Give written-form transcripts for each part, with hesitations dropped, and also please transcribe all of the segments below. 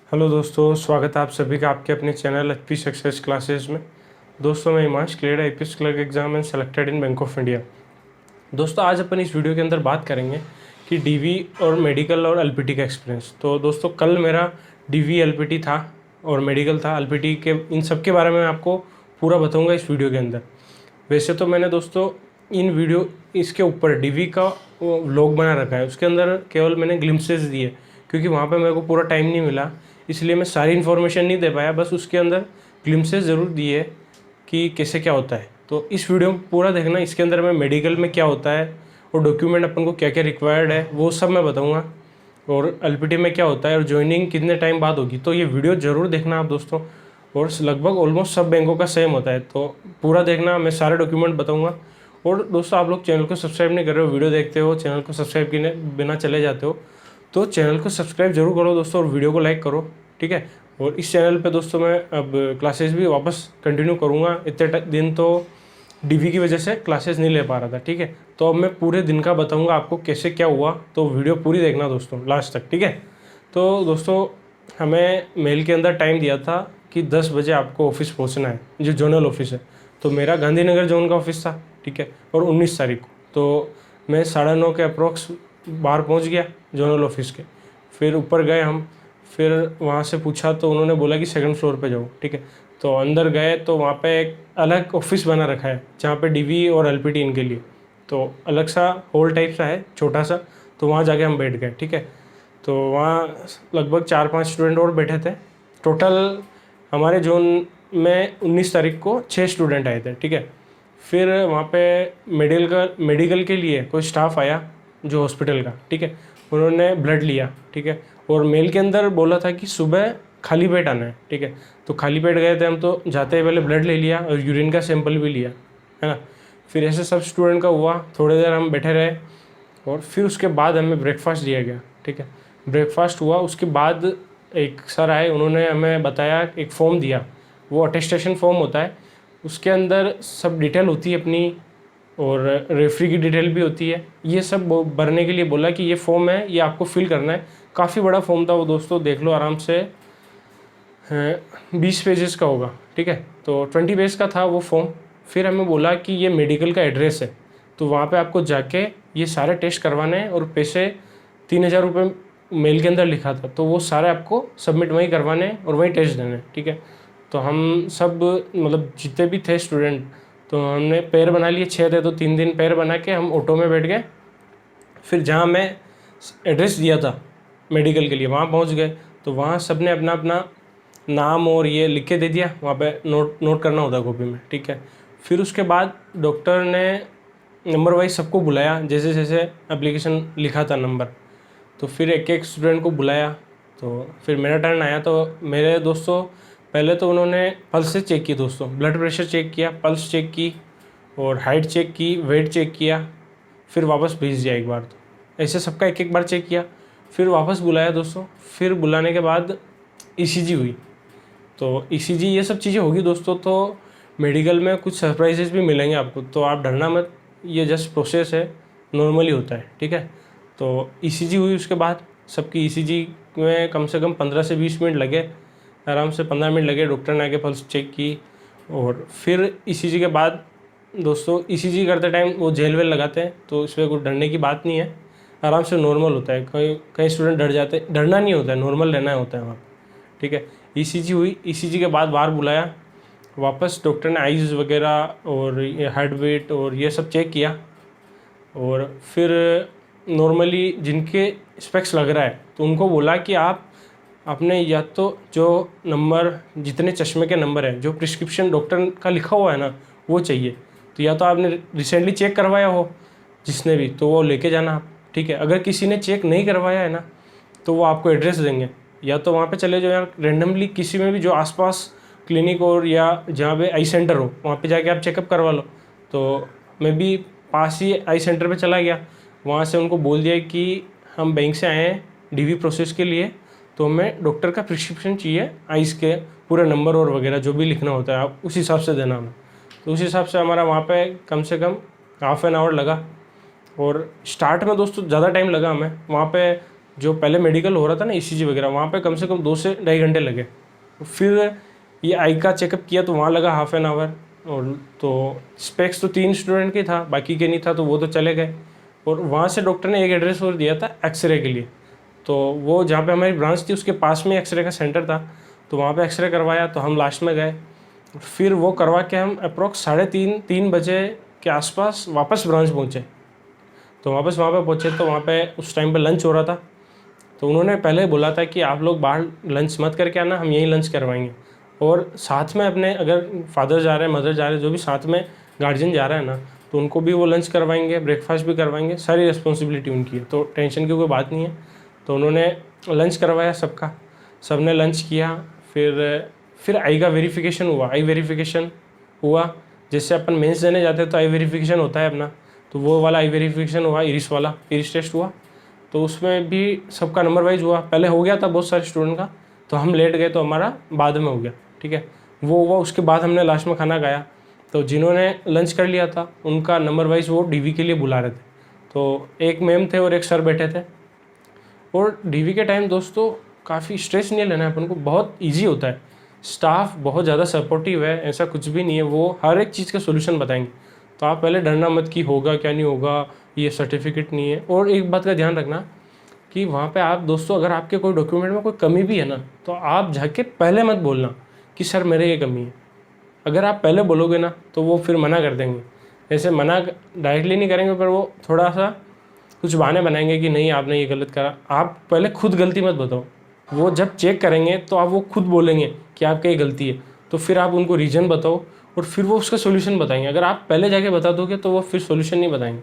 Hello दोस्तों, स्वागत है आप सभी का आपके अपने चैनल एचपी सक्सेस क्लासेस में। दोस्तों मैं Himansh, clear IPS clerk exam and selected in bank of India. दोस्तों आज अपन इस वीडियो के अंदर बात करेंगे कि डीवी और मेडिकल और एलपीटी का एक्सपीरियंस। तो दोस्तों कल मेरा डीवी एलपीटी था और मेडिकल था। एलपीटी के इन सब के बारे में मैं आपको पूरा बताऊँगा इस वीडियो के अंदर। वैसे तो मैंने दोस्तों इन वीडियो इसके ऊपर डीवी का व्लॉग बना रखा है, उसके अंदर केवल मैंने ग्लिम्पसेस दिए क्योंकि वहाँ पे मेरे को पूरा टाइम नहीं मिला, इसलिए मैं सारी इन्फॉर्मेशन नहीं दे पाया। बस उसके अंदर ग्लिम्पसेस ज़रूर दिए कि कैसे क्या होता है। तो इस वीडियो में पूरा देखना, इसके अंदर मैं मेडिकल में क्या होता है और डॉक्यूमेंट अपन को क्या क्या रिक्वायर्ड है वो सब मैं बताऊँगा, और एलपीटी में क्या होता है और ज्वाइनिंग कितने टाइम बाद होगी। तो ये वीडियो ज़रूर देखना आप दोस्तों, और लगभग ऑलमोस्ट सब बैंकों का सेम होता है, तो पूरा देखना, मैं सारे डॉक्यूमेंट बताऊंगा। और दोस्तों आप लोग चैनल को सब्सक्राइब नहीं कर रहे हो, वीडियो देखते हो चैनल को सब्सक्राइब किए बिना चले जाते हो, तो चैनल को सब्सक्राइब जरूर करो दोस्तों और वीडियो को लाइक करो, ठीक है। और इस चैनल पे दोस्तों मैं अब क्लासेस भी वापस कंटिन्यू करूँगा। इतने दिन तो डीवी की वजह से क्लासेस नहीं ले पा रहा था, ठीक है। तो अब मैं पूरे दिन का बताऊँगा आपको कैसे क्या हुआ, तो वीडियो पूरी देखना दोस्तों लास्ट तक, ठीक है। तो दोस्तों हमें मेल के अंदर टाइम दिया था कि 10 बजे आपको ऑफिस पहुंचना है, जो जोनल ऑफिस है। तो मेरा गांधीनगर जोन का ऑफिस था, ठीक है, और 19 तारीख को। तो मैं 9:30 के अप्रोक्स बाहर पहुंच गया जोनल ऑफिस के। फिर ऊपर गए हम, फिर वहाँ से पूछा तो उन्होंने बोला कि सेकंड फ्लोर पे जाओ, ठीक है। तो अंदर गए तो वहाँ पे एक अलग ऑफिस बना रखा है जहाँ पे डीवी और एलपीटी इनके लिए, तो अलग सा हॉल टाइप सा है छोटा सा। तो वहाँ जाके हम बैठ गए, ठीक है। तो वहाँ लगभग 4-5 स्टूडेंट और बैठे थे। टोटल हमारे जोन में 19 तारीख को 6 स्टूडेंट आए थे, ठीक है। फिर वहाँ पे मेडिकल के लिए कोई स्टाफ आया जो हॉस्पिटल का, ठीक है। उन्होंने ब्लड लिया, ठीक है। और मेल के अंदर बोला था कि सुबह खाली पेट आना है, ठीक है। तो खाली पेट गए थे हम, तो जाते ही पहले ब्लड ले लिया और यूरिन का सैंपल भी लिया, है ना। फिर ऐसे सब स्टूडेंट का हुआ, थोड़ी देर हम बैठे रहे और फिर उसके बाद हमें ब्रेकफास्ट दिया गया, ठीक है। ब्रेकफास्ट हुआ, उसके बाद एक सर आए, उन्होंने हमें बताया, एक फॉर्म दिया, वो अटेस्टेशन फॉर्म होता है, उसके अंदर सब डिटेल होती है अपनी, और रेफरी की डिटेल भी होती है। ये सब भरने के लिए बोला कि ये फॉर्म है, ये आपको फिल करना है। काफ़ी बड़ा फॉर्म था वो दोस्तों, देख लो आराम से 20 पेजेस का होगा, ठीक है। तो 20 पेज का था वो फॉर्म। फिर हमें बोला कि ये मेडिकल का एड्रेस है, तो वहाँ पे आपको जाके ये सारे टेस्ट करवाने हैं, और पैसे 3,000 रुपये मेल के अंदर लिखा था, तो वो सारे आपको सबमिट वहीं करवाने हैं और वहीं टेस्ट देने हैं, ठीक है। तो हम सब मतलब जितने भी थे स्टूडेंट, तो हमने पेयर बना लिए, 6 थे तो 3 दिन पेयर बना के हम ऑटो में बैठ गए। फिर जहाँ मैं एड्रेस दिया था मेडिकल के लिए वहाँ पहुँच गए। तो वहाँ सब ने अपना अपना नाम और ये लिख के दे दिया, वहाँ पे नोट करना होता है कॉपी में, ठीक है। फिर उसके बाद डॉक्टर ने नंबर वाइज सबको बुलाया, जैसे जैसे एप्लीकेशन लिखा था नंबर, तो फिर एक एक स्टूडेंट को बुलाया। तो फिर मेरा टर्न आया। तो मेरे दोस्तों पहले तो उन्होंने पल्स से चेक की दोस्तों, ब्लड प्रेशर चेक किया, पल्स चेक की, और हाइट चेक की, वेट चेक किया, फिर वापस भेज दिया एक बार। तो ऐसे सबका एक एक बार चेक किया, फिर वापस बुलाया दोस्तों। फिर बुलाने के बाद ईसीजी हुई। तो ईसीजी ये सब चीज़ें होगी दोस्तों। तो मेडिकल में कुछ सरप्राइजेस भी मिलेंगे आपको, तो आप डरना मत, ये जस्ट प्रोसेस है, नॉर्मली होता है, ठीक है। तो ईसीजी हुई, उसके बाद सबकी ईसीजी में कम से कम 15 से 20 मिनट लगे, आराम से 15 मिनट लगे। डॉक्टर ने आके पल्स चेक की, और फिर ईसीजी के बाद दोस्तों ईसीजी करते टाइम वो जेल वेल लगाते हैं, तो इसमें कुछ डरने की बात नहीं है, आराम से नॉर्मल होता है। कई स्टूडेंट डर जाते हैं, डरना नहीं होता है, नॉर्मल रहना होता है वहाँ, ठीक है। ईसीजी हुई, ईसीजी के बाद बाहर बुलाया, वापस डॉक्टर ने आइज़ वगैरह और ये हार्ट बीट और ये सब चेक किया, और फिर नॉर्मली जिनके स्पेक्स लग रहा है तो उनको बोला कि आप अपने या तो जो नंबर, जितने चश्मे के नंबर है, जो प्रिस्क्रिप्शन डॉक्टर का लिखा हुआ है ना, वो चाहिए। तो या तो आपने रिसेंटली चेक करवाया हो जिसने भी, तो वो लेके जाना आप, ठीक है। अगर किसी ने चेक नहीं करवाया है ना, तो वो आपको एड्रेस देंगे, या तो वहाँ पे चले जाओ यार रेंडमली किसी में भी जो आसपास क्लिनिक और या जहाँ पे आई सेंटर हो, वहाँ पे जाके आप चेकअप करवा लो। तो मैं भी पास ही आई सेंटर पे चला गया, वहाँ से उनको बोल दिया कि हम बैंक से आए हैं डीवी प्रोसेस के लिए, तो हमें डॉक्टर का प्रिस्क्रिप्शन चाहिए, आइस के पूरे नंबर और वगैरह जो भी लिखना होता है आप उस हिसाब से देना हमें। तो उस हिसाब से हमारा वहाँ पे कम से कम ½ एन आवर लगा। और स्टार्ट में दोस्तों ज़्यादा टाइम लगा हमें वहाँ पे, जो पहले मेडिकल हो रहा था ना ECG वगैरह, वहाँ पे कम से कम 2 से 2.5 घंटे लगे। फिर ये आई का चेकअप किया तो वहाँ लगा हाफ एन आवर। और तो स्पेक्स तो 3 स्टूडेंट के था, बाकी के नहीं था, तो वो तो चले गए। और वहाँ से डॉक्टर ने एक एड्रेस और दिया था एक्सरे के लिए, तो वो जहाँ पे हमारी ब्रांच थी उसके पास में एक्सरे का सेंटर था, तो वहाँ पे एक्सरे करवाया। तो हम लास्ट में गए, फिर वो करवा के हम अप्रॉक्स 3:30 बजे के आसपास वापस ब्रांच पहुँचे। तो वापस वहाँ पे पहुँचे तो वहाँ पे उस टाइम पे लंच हो रहा था। तो उन्होंने पहले बोला था कि आप लोग बाहर लंच मत करके आना, हम यहीं लंच करवाएंगे। और साथ में अपने अगर फादर जा रहे हैं, मदर जा रहे हैं, जो भी साथ में गार्जियन जा रहा है ना, तो उनको भी वो लंच करवाएंगे, ब्रेकफास्ट भी करवाएंगे, सारी रिस्पॉन्सिबिलिटी उनकी है, तो टेंशन की कोई बात नहीं है। तो उन्होंने लंच करवाया सबका, सबने लंच किया। फिर आई का वेरिफिकेशन हुआ। आई वेरिफिकेशन हुआ, जैसे अपन मेंस देने जाते हैं तो आई वेरिफिकेशन होता है अपना, तो वो वाला आई वेरिफिकेशन हुआ, इरिस टेस्ट हुआ। तो उसमें भी सबका नंबर वाइज हुआ। पहले हो गया था बहुत सारे स्टूडेंट का, तो हम लेट गए तो हमारा बाद में हो गया, ठीक है। वो हुआ, उसके बाद हमने लास्ट में खाना खाया। तो जिन्होंने लंच कर लिया था उनका नंबर वाइज वो DV के लिए बुला रहे थे। तो एक मैम थे और एक सर बैठे थे। और DV के टाइम दोस्तों काफ़ी स्ट्रेस नहीं लेना है अपन को, बहुत ईजी होता है। स्टाफ बहुत ज़्यादा सपोर्टिव है, ऐसा कुछ भी नहीं है, वो हर एक चीज़ का सोल्यूशन बताएंगे। तो आप पहले डरना मत कि होगा क्या नहीं होगा, ये सर्टिफिकेट नहीं है। और एक बात का ध्यान रखना कि वहाँ पे आप दोस्तों अगर आपके कोई डॉक्यूमेंट में कोई कमी भी है ना, तो आप जाके पहले मत बोलना कि सर मेरे ये कमी है। अगर आप पहले बोलोगे ना तो वो फिर मना कर देंगे। ऐसे मना डायरेक्टली नहीं करेंगे, पर वो थोड़ा सा कुछ बहाने बनाएंगे कि नहीं आपने ये गलत करा। आप पहले खुद गलती मत बताओ, वो जब चेक करेंगे तो आप वो खुद बोलेंगे कि आपका ये गलती है, तो फिर आप उनको रीज़न बताओ और फिर वो उसका सोल्यूशन बताएंगे। अगर आप पहले जाके बता दोगे तो वो फिर सोल्यूशन नहीं बताएंगे।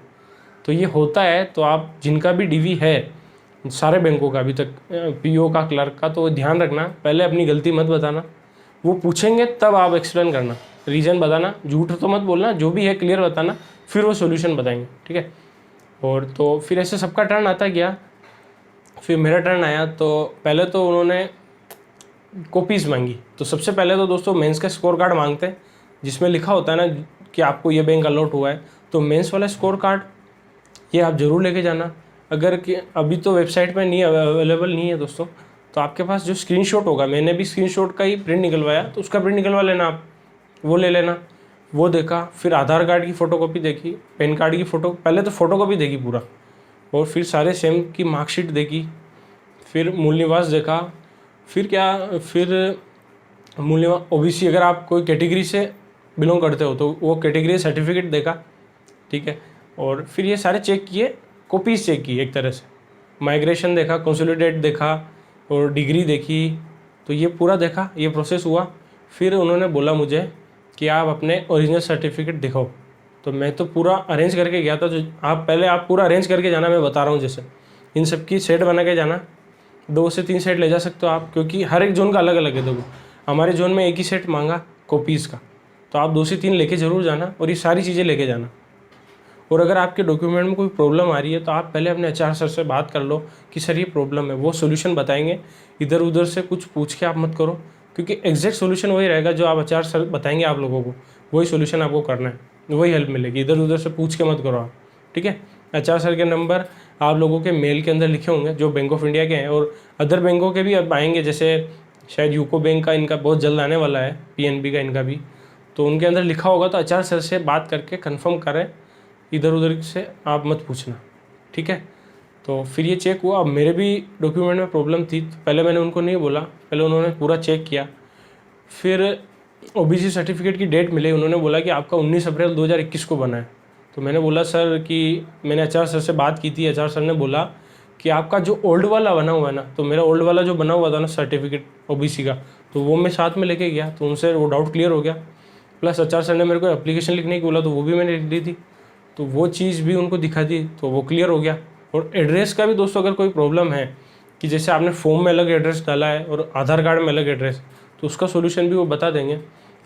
तो ये होता है। तो आप जिनका भी DV है सारे बैंकों का अभी तक, PO का, क्लर्क का, तो ध्यान रखना पहले अपनी गलती मत बताना। वो पूछेंगे तब आप एक्सप्लेन करना, रीज़न बताना, झूठ तो मत बोलना, जो भी है क्लियर बताना, फिर वो सोल्यूशन बताएंगे, ठीक है। और तो फिर ऐसे सबका टर्न आता गया। फिर मेरा टर्न आया तो पहले तो उन्होंने कॉपीज़ मांगी। तो सबसे पहले तो दोस्तों मेंस का स्कोर कार्ड मांगते हैं, जिसमें लिखा होता है ना कि आपको ये बैंक अलॉट हुआ है। तो मेंस वाला स्कोर कार्ड ये आप ज़रूर लेके जाना। अगर कि अभी तो वेबसाइट में नहीं अवेलेबल नहीं है दोस्तों, तो आपके पास जो स्क्रीनशॉट होगा, मैंने भी स्क्रीनशॉट का ही प्रिंट निकलवाया, तो उसका प्रिंट निकलवा लेना, आप वो ले लेना। वो देखा, फिर आधार कार्ड की फ़ोटोकॉपी देखी, पैन कार्ड की फ़ोटो, पहले तो फ़ोटोकॉपी देखी पूरा, और फिर सारे सेम की मार्कशीट देखी, फिर मूल निवास देखा, फिर मूल निवास OBC अगर आप कोई कैटेगरी से बिलोंग करते हो तो वो कैटेगरी सर्टिफिकेट देखा, ठीक है। और फिर ये सारे चेक किए, कॉपीज़ चेक की, एक तरह से माइग्रेशन देखा, कंसोलिडेट देखा और डिग्री देखी। तो ये पूरा देखा, ये प्रोसेस हुआ। फिर उन्होंने बोला मुझे कि आप अपने ओरिजिनल सर्टिफिकेट दिखाओ। तो मैं तो पूरा अरेंज करके गया था। जो आप पूरा अरेंज करके जाना, मैं बता रहा हूँ, जैसे इन सब की सेट बना के जाना। 2 से 3 सेट ले जा सकते हो आप, क्योंकि हर एक जोन का अलग अलग है। देखो हमारे जोन में एक ही सेट मांगा कॉपीज़ का, तो आप 2 से 3 लेके ज़रूर जाना और ये सारी चीज़ें लेके जाना। और अगर आपके डॉक्यूमेंट में कोई प्रॉब्लम आ रही है तो आप पहले अपने HR सर से बात कर लो कि सर ये प्रॉब्लम है, वो सोल्यूशन बताएंगे। इधर उधर से कुछ पूछ के आप मत करो, क्योंकि एग्जैक्ट सोल्यूशन वही रहेगा जो आप HR सर बताएंगे आप लोगों को, वही सोल्यूशन आपको करना है, वही हेल्प मिलेगी। इधर उधर से पूछ के मत करो आप, ठीक है। HR सर के नंबर आप लोगों के मेल के अंदर लिखे होंगे जो बैंक ऑफ इंडिया के हैं, और अदर बैंकों के भी अब आएंगे, जैसे शायद यूको बैंक का इनका बहुत जल्द आने वाला है, PNB का इनका भी, तो उनके अंदर लिखा होगा। तो HR सर से बात करके कन्फर्म करें, इधर उधर से आप मत पूछना, ठीक है। तो फिर ये चेक हुआ। अब मेरे भी डॉक्यूमेंट में प्रॉब्लम थी, तो पहले मैंने उनको नहीं बोला, पहले उन्होंने पूरा चेक किया। फिर OBC सर्टिफिकेट की डेट मिली, उन्होंने बोला कि आपका 19 अप्रैल 2021 को बना है। तो मैंने बोला सर कि मैंने HR सर से बात की थी, HR सर ने बोला कि आपका जो ओल्ड वाला बना हुआ है ना, तो मेरा ओल्ड वाला जो बना हुआ था ना सर्टिफिकेट OBC का, तो वो मैं साथ में लेके गया, तो उनसे वो डाउट क्लियर हो गया। प्लस HR सर ने मेरे को एप्लीकेशन लिखने की बोला, तो वो भी मैंने लिख दी थी, तो वो चीज़ भी उनको दिखा दी, तो वो क्लियर हो गया। और एड्रेस का भी दोस्तों अगर कोई प्रॉब्लम है कि जैसे आपने फॉर्म में अलग एड्रेस डाला है और आधार कार्ड में अलग एड्रेस, तो उसका सोल्यूशन भी वो बता देंगे।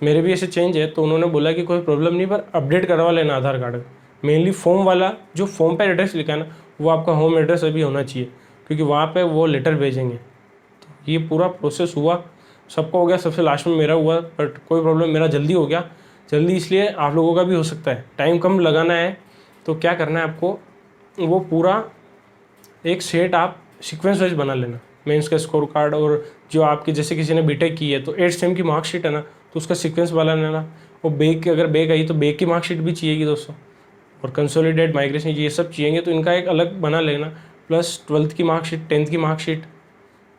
मेरे भी ऐसे चेंज है, तो उन्होंने बोला कि कोई प्रॉब्लम नहीं, पर अपडेट करवा लेना आधार कार्ड। मेनली फॉर्म वाला जो फॉर्म पर एड्रेस लिखा है ना, वो आपका होम एड्रेस अभी होना चाहिए, क्योंकि वहाँ पर वो लेटर भेजेंगे। तो ये पूरा प्रोसेस हुआ, सबका हो गया, सबसे लास्ट में मेरा हुआ, बट कोई प्रॉब्लम, मेरा जल्दी हो गया। जल्दी इसलिए आप लोगों का भी हो सकता है, टाइम कम लगाना है तो क्या करना है आपको, वो पूरा एक सेट आप सीक्वेंस वाइज बना लेना, मेंस का स्कोर कार्ड। और जो आपके जैसे किसी ने बीटेक की है तो 8 सेम की मार्कशीट है ना, तो उसका सीक्वेंस वाला लेना। और बैक अगर बैक आई तो बैक की मार्कशीट भी चाहिएगी दोस्तों, और कंसोलिडेट माइग्रेशन ये सब चाहिए, तो इनका एक अलग बना लेना। प्लस 12th की मार्कशीट, 10th की मार्कशीट,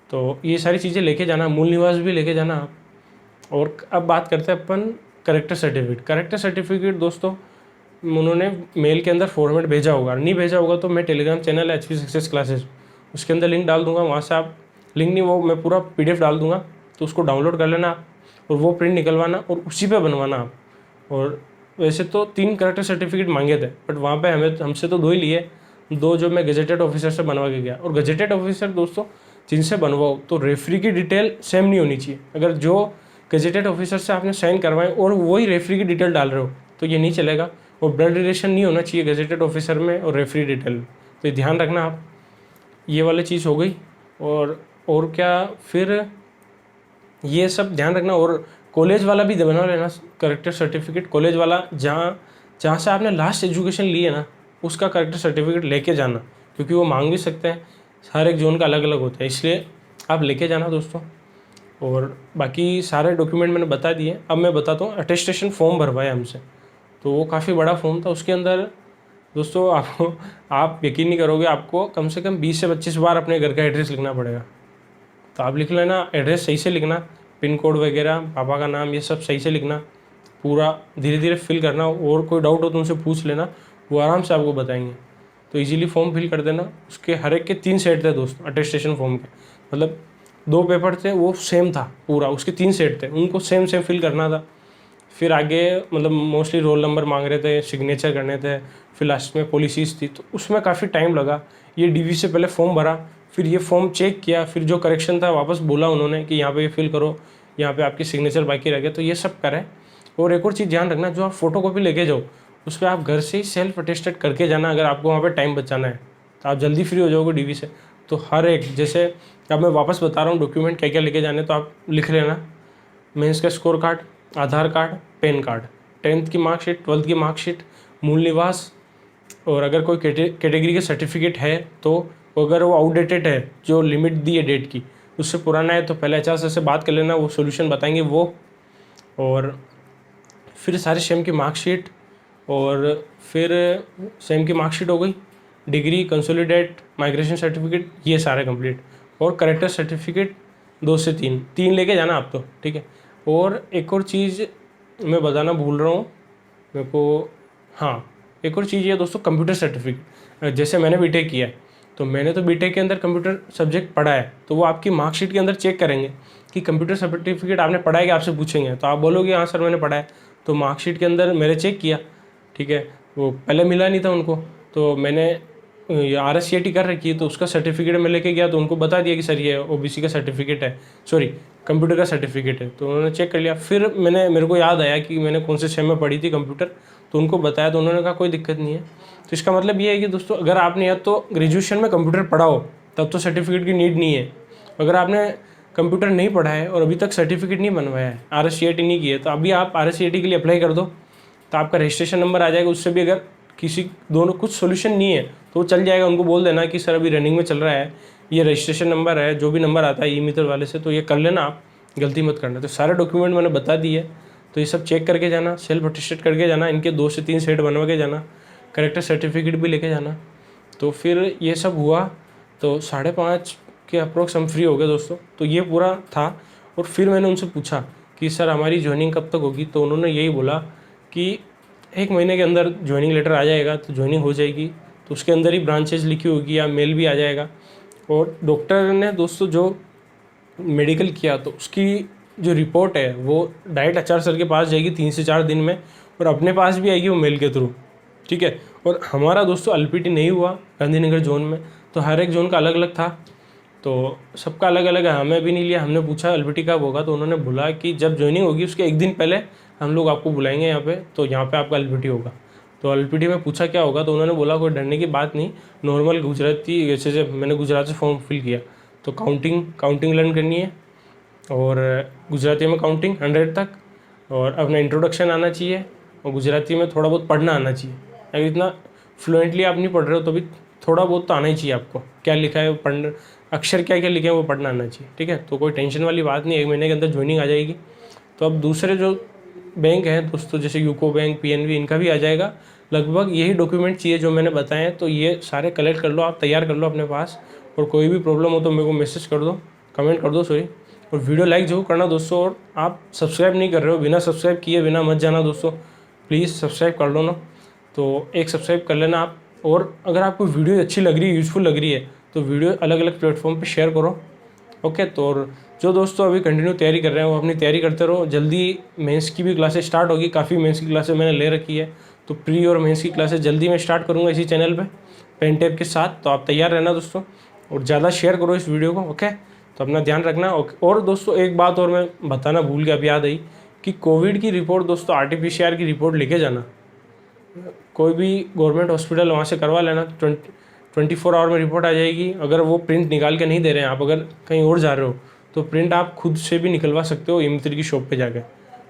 तो ये सारी चीज़ें लेके जाना। मूल निवास भी लेके जाना आप। और अब बात करते हैं अपन करेक्टर सर्टिफिकेट। करेक्टर सर्टिफिकेट दोस्तों उन्होंने मेल के अंदर फॉर्मेट भेजा होगा, नहीं भेजा होगा तो मैं Telegram channel HP success classes, उसके अंदर लिंक डाल दूंगा, वहाँ से आप, लिंक नहीं वो मैं पूरा PDF डाल दूंगा, तो उसको डाउनलोड कर लेना आप, और वो प्रिंट निकलवाना और उसी पे बनवाना आप। और वैसे तो 3 करेक्टर सर्टिफिकेट मांगे थे, बट वहाँ पे हमसे तो 2 ही लिए, 2 जो मैं गजेटेड ऑफिसर से बनवा के गया। और गजेटेड ऑफिसर दोस्तों जिनसे बनवाओ तो रेफरी की डिटेल सेम नहीं होनी चाहिए। अगर जो गजेटेड ऑफिसर से आपने साइन करवाए और वही रेफरी की डिटेल डाल रहे हो तो ये नहीं चलेगा। और ब्लड रिलेशन नहीं होना चाहिए गजेटेड ऑफिसर में और रेफरी डिटेल में, तो ये ध्यान रखना आप। ये वाली चीज़ हो गई। और क्या फिर ये सब ध्यान रखना। और कॉलेज वाला भी बना लेना करेक्टर सर्टिफिकेट, कॉलेज वाला जहाँ से आपने लास्ट एजुकेशन ली है ना, उसका करेक्टर सर्टिफिकेट लेके जाना, क्योंकि वो मांग भी सकते हैं। हर एक जोन का अलग अलग होता है, इसलिए आप लेके जाना दोस्तों। और बाकी सारे डॉक्यूमेंट मैंने बता दिए। अब मैं बताता हूँ, अटेस्टेशन फॉर्म भरवाया हमसे, तो वो काफ़ी बड़ा फॉर्म था। उसके अंदर दोस्तों आप यकीन नहीं करोगे, आपको कम से कम 20 से 25 बार अपने घर का एड्रेस लिखना पड़ेगा। तो आप लिख लेना, एड्रेस सही से लिखना, पिन कोड वगैरह, पापा का नाम, ये सब सही से लिखना, पूरा धीरे धीरे फिल करना। और कोई डाउट हो तो उनसे पूछ लेना, वो आराम से आपको बताएंगे। तो इजीली फॉर्म फिल कर देना। उसके हर एक के 3 सेट थे दोस्तों अटेस्टेशन फॉर्म के, मतलब 2 पेपर थे वो सेम था पूरा, उसके 3 सेट थे, उनको सेम फिल करना था। फिर आगे मतलब मोस्टली रोल नंबर मांग रहे थे, सिग्नेचर करने थे, फिर लास्ट में पॉलिसीज़ थी, तो उसमें काफ़ी टाइम लगा। ये DV से पहले फॉर्म भरा, फिर ये फॉर्म चेक किया, फिर जो करेक्शन था वापस बोला उन्होंने कि यहाँ पे ये फिल करो, यहाँ पे आपकी सिग्नेचर बाकी रह गए, तो ये सब करें। और एक और चीज़ ध्यान रखना, जो आप फोटोकॉपी लेके जाओ उस पर आप घर से ही सेल्फ अटेस्टेड करके जाना। अगर आपको वहाँ पे टाइम बचाना है तो आप जल्दी फ्री हो जाओगे DV से। तो हर एक, जैसे अब मैं वापस बता रहा हूँ डॉक्यूमेंट क्या क्या लेके जाने, तो आप लिख लेना, मेंस का स्कोर कार्ड, आधार कार्ड, पैन कार्ड, 10th की मार्कशीट, 12th की मार्कशीट, मूल निवास। और अगर कोई कैटेगरी के सर्टिफिकेट है तो अगर वो आउटडेटेड है, जो लिमिट दी है डेट की उससे पुराना है, तो पहले HR सर से बात कर लेना, वो सोल्यूशन बताएंगे वो। और फिर सारे सेम की मार्कशीट, और फिर सेम की मार्कशीट हो गई, डिग्री, कंसोलिडेट, माइग्रेशन सर्टिफिकेट, ये सारे कंप्लीट। और करेक्टर सर्टिफिकेट 2 से 3 लेके जाना आप तो, ठीक है। और एक और चीज़ मैं बताना भूल रहा हूँ मेरे को, हाँ एक और चीज़ ये दोस्तों, कंप्यूटर सर्टिफिकेट। जैसे मैंने बीटेक किया है, तो मैंने तो बीटेक के अंदर कंप्यूटर सब्जेक्ट पढ़ा है, तो वो आपकी मार्कशीट के अंदर चेक करेंगे कि कंप्यूटर सर्टिफिकेट आपने पढ़ा है कि, आपसे पूछेंगे तो आप बोलोगे हाँ सर मैंने पढ़ा है। तो मार्कशीट के अंदर मैंने चेक किया, ठीक है, वो पहले मिला नहीं था उनको, तो मैंने RSCT कर रखी है, तो उसका सर्टिफिकेट मैं लेके गया, तो उनको बता दिया कि सर ये OBC का सर्टिफिकेट है, सॉरी कंप्यूटर का सर्टिफिकेट है। तो उन्होंने चेक कर लिया। फिर मेरे को याद आया कि मैंने कौन से सेम में पढ़ी थी कंप्यूटर, तो उनको बताया, तो उन्होंने कहा कोई दिक्कत नहीं है। तो इसका मतलब ये है कि दोस्तों, अगर आपने या तो ग्रेजुएशन में कंप्यूटर पढ़ा हो तब तो सर्टिफिकेट की नीड नहीं है। अगर आपने कंप्यूटर नहीं पढ़ा है और अभी तक सर्टिफिकेट नहीं बनवाया है, RSCT नहीं की है, तो अभी आप RSCT के लिए अप्लाई कर दो, तो आपका रजिस्ट्रेशन नंबर आ जाएगा। उससे भी अगर किसी दोनों कुछ सोल्यूशन नहीं है तो वो चल जाएगा। उनको बोल देना कि सर अभी रनिंग में चल रहा है, ये रजिस्ट्रेशन नंबर है, जो भी नंबर आता है ई-मित्र वाले से, तो ये कर लेना, आप गलती मत करना। तो सारे डॉक्यूमेंट मैंने बता दिए, तो ये सब चेक करके जाना, सेल्फ अटेस्टेड करके जाना, इनके 2 से 3 सेट बनवा के जाना, करेक्टर सर्टिफिकेट भी लेके जाना। तो फिर ये सब हुआ, तो 5:30 के अप्रोक्स हम फ्री हो गए दोस्तों। तो ये पूरा था। और फिर मैंने उनसे पूछा कि सर हमारी ज्वाइनिंग कब तक होगी, तो उन्होंने यही बोला कि 1 महीने के अंदर ज्वाइनिंग लेटर आ जाएगा, तो ज्वाइनिंग हो जाएगी। तो उसके अंदर ही ब्रांचेज लिखी होगी या मेल भी आ जाएगा। और डॉक्टर ने दोस्तों जो मेडिकल किया, तो उसकी जो रिपोर्ट है वो डायरेक्ट HR सर के पास जाएगी 3 से 4 दिन में, और अपने पास भी आएगी वो मेल के थ्रू, ठीक है। और हमारा दोस्तों LPT नहीं हुआ गांधीनगर जोन में, तो हर एक जोन का अलग अलग था, तो सबका अलग अलग है। हमें भी नहीं लिया। हमने पूछा LPT कब होगा, तो उन्होंने बोला कि जब ज्वाइनिंग होगी उसके 1 दिन पहले हम लोग आपको बुलाएंगे यहाँ पे, तो यहाँ पे आपका LPT होगा। तो LPT में पूछा क्या होगा, तो उन्होंने बोला कोई डरने की बात नहीं, नॉर्मल गुजराती, जैसे मैंने गुजरात से फॉर्म फिल किया, तो काउंटिंग लर्न करनी है, और गुजराती में काउंटिंग 100 तक, और अपना इंट्रोडक्शन आना चाहिए, और गुजराती में थोड़ा बहुत पढ़ना आना चाहिए। अगर इतना फ्लुएंटली आप नहीं पढ़ रहे हो तो भी थोड़ा बहुत तो आना ही चाहिए आपको, क्या लिखा है वो पढ़ना, अक्षर क्या क्या लिखे हैं वो पढ़ना आना चाहिए, ठीक है। तो कोई टेंशन वाली बात नहीं, 1 महीने के अंदर ज्वाइनिंग आ जाएगी। तो अब दूसरे जो बैंक हैं दोस्तों, जैसे यूको बैंक, पीएनबी, इनका भी आ जाएगा। लगभग यही डॉक्यूमेंट चाहिए जो मैंने बताए हैं, तो ये सारे कलेक्ट कर लो, आप तैयार कर लो अपने पास। और कोई भी प्रॉब्लम हो तो मेरे को मैसेज कर दो, कमेंट कर दो सॉरी। और वीडियो लाइक जरूर करना दोस्तों। और आप सब्सक्राइब नहीं कर रहे हो, बिना सब्सक्राइब किए बिना मत जाना दोस्तों, प्लीज़ सब्सक्राइब कर लो ना। तो एक सब्सक्राइब कर लेना आप। और अगर आपको वीडियो अच्छी लग रही है, यूज़फुल लग रही है, तो वीडियो अलग अलग प्लेटफॉर्म पे शेयर करो, ओके। तो और जो दोस्तों अभी कंटिन्यू तैयारी कर रहे हैं वो अपनी तैयारी करते रहो। जल्दी मेंस की भी क्लासेस स्टार्ट होगी, काफ़ी मेंस की क्लासेस मैंने ले रखी है। तो प्री और मेंस की क्लासेस जल्दी मैं स्टार्ट करूँगा इसी चैनल पे पेन टेप के साथ। तो आप तैयार रहना दोस्तों, और ज़्यादा शेयर करो इस वीडियो को, ओके। तो अपना ध्यान रखना, ओके। और दोस्तों एक बात और मैं बताना भूल गया, अब याद आई कि कोविड की रिपोर्ट दोस्तों, RT-PCR की रिपोर्ट लेके जाना। कोई भी गवर्नमेंट हॉस्पिटल वहाँ से करवा लेना, 24 आवर में रिपोर्ट आ जाएगी। अगर वो प्रिंट निकाल के नहीं दे रहे हैं, आप अगर कहीं और जा रहे हो, तो प्रिंट आप खुद से भी निकलवा सकते हो इमित्री की शॉप पे जाकर,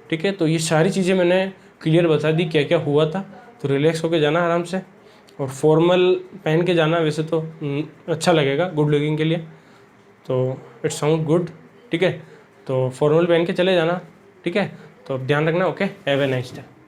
ठीक है। तो ये सारी चीज़ें मैंने क्लियर बता दी क्या क्या हुआ था। तो रिलैक्स होके जाना आराम से, और फॉर्मल पहन के जाना, वैसे तो अच्छा लगेगा गुड लुकिंग के लिए, तो इट साउंड गुड, ठीक है। तो फॉर्मल पहन के चले जाना, ठीक है। तो अब ध्यान रखना, okay. Have a nice day.